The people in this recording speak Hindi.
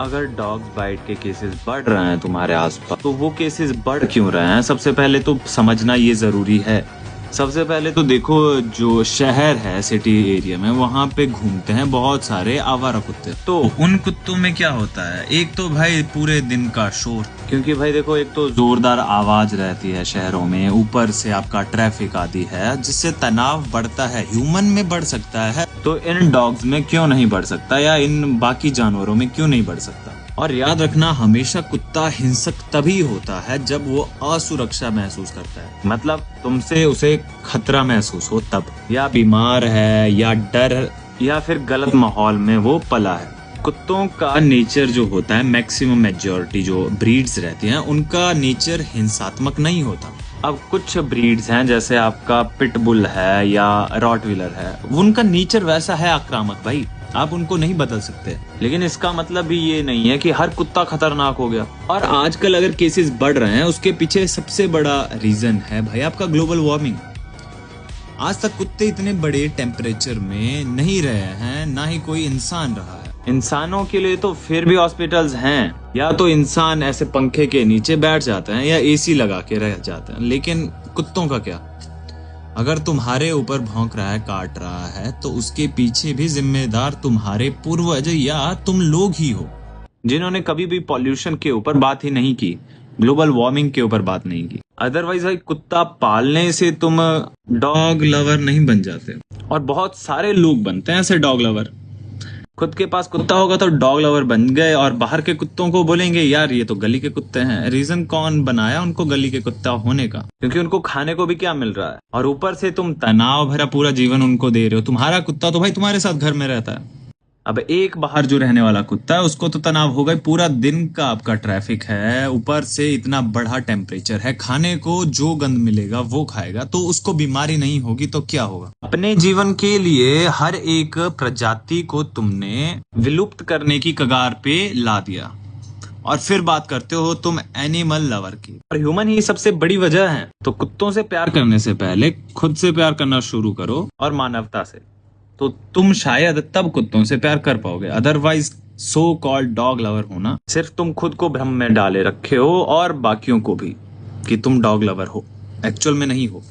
अगर डॉग्स बाइट के केसेस बढ़ रहे हैं तुम्हारे आसपास, तो वो केसेस बढ़ क्यों रहे हैं? सबसे पहले तो समझना ये जरूरी है। सबसे पहले तो देखो, जो शहर है सिटी एरिया में, वहाँ पे घूमते हैं बहुत सारे आवारा कुत्ते। तो उन कुत्तों में क्या होता है, एक तो भाई पूरे दिन का शोर, क्योंकि भाई देखो, एक तो जोरदार आवाज रहती है शहरों में, ऊपर से आपका ट्रैफिक आदि है, जिससे तनाव बढ़ता है। ह्यूमन में बढ़ सकता है, तो इन डॉग्स में क्यों नहीं बढ़ सकता, या इन बाकी जानवरों में क्यों नहीं बढ़ सकता? और याद रखना, हमेशा कुत्ता हिंसक तभी होता है जब वो असुरक्षा महसूस करता है, मतलब तुमसे उसे खतरा महसूस हो तब, या बीमार है, या डर, या फिर गलत माहौल में वो पला है। कुत्तों का नेचर जो होता है, मैक्सिमम मेजॉरिटी जो ब्रीड्स रहती हैं, उनका नेचर हिंसात्मक नहीं होता। अब कुछ ब्रीड्स हैं, जैसे आपका पिटबुल है या रॉटविलर है, उनका नेचर वैसा है, आक्रामक भाई, आप उनको नहीं बदल सकते। लेकिन इसका मतलब भी ये नहीं है कि हर कुत्ता खतरनाक हो गया। और आजकल अगर केसेस बढ़ रहे हैं, उसके पीछे सबसे बड़ा रीजन है भाई आपका ग्लोबल वार्मिंग। आज तक कुत्ते इतने बड़े टेम्परेचर में नहीं रहे हैं, ना ही कोई इंसान रहा है। इंसानों के लिए तो फिर भी हॉस्पिटल्स हैं, या तो इंसान ऐसे पंखे के नीचे बैठ जाते हैं या एसी लगा के रह जाते हैं, लेकिन कुत्तों का क्या? अगर तुम्हारे ऊपर भौंक रहा है, काट रहा है, तो उसके पीछे भी जिम्मेदार तुम्हारे पूर्वज या तुम लोग ही हो, जिन्होंने कभी भी पॉल्यूशन के ऊपर बात ही नहीं की, ग्लोबल वार्मिंग के ऊपर बात नहीं की। अदरवाइज भाई, कुत्ता पालने से तुम डॉग लवर नहीं बन जाते, और बहुत सारे लोग बनते हैं ऐसे डॉग लवर। खुद के पास कुत्ता होगा तो डॉग लवर बन गए, और बाहर के कुत्तों को बोलेंगे यार ये तो गली के कुत्ते हैं। रीजन कौन बनाया उनको गली के कुत्ता होने का? क्योंकि उनको खाने को भी क्या मिल रहा है, और ऊपर से तुम तनाव भरा पूरा जीवन उनको दे रहे हो। तुम्हारा कुत्ता तो भाई तुम्हारे साथ घर में रहता है। अब एक बाहर जो रहने वाला कुत्ता है, उसको तो तनाव होगा ही, पूरा दिन का आपका ट्रैफिक है, ऊपर से इतना बड़ा टेम्परेचर है, खाने को जो गंद मिलेगा वो खाएगा, तो उसको बीमारी नहीं होगी तो क्या होगा? अपने जीवन के लिए हर एक प्रजाति को तुमने विलुप्त करने की कगार पे ला दिया, और फिर बात करते हो तुम एनिमल लवर की। और ह्यूमन ही सबसे बड़ी वजह है। तो कुत्तों से प्यार करने से पहले खुद से प्यार करना शुरू करो, और मानवता से, तो तुम शायद तब कुत्तों से प्यार कर पाओगे। Otherwise so called dog lover होना सिर्फ तुम खुद को भ्रम में डाले रखे हो, और बाकियों को भी, कि तुम डॉग लवर हो, एक्चुअल में नहीं हो।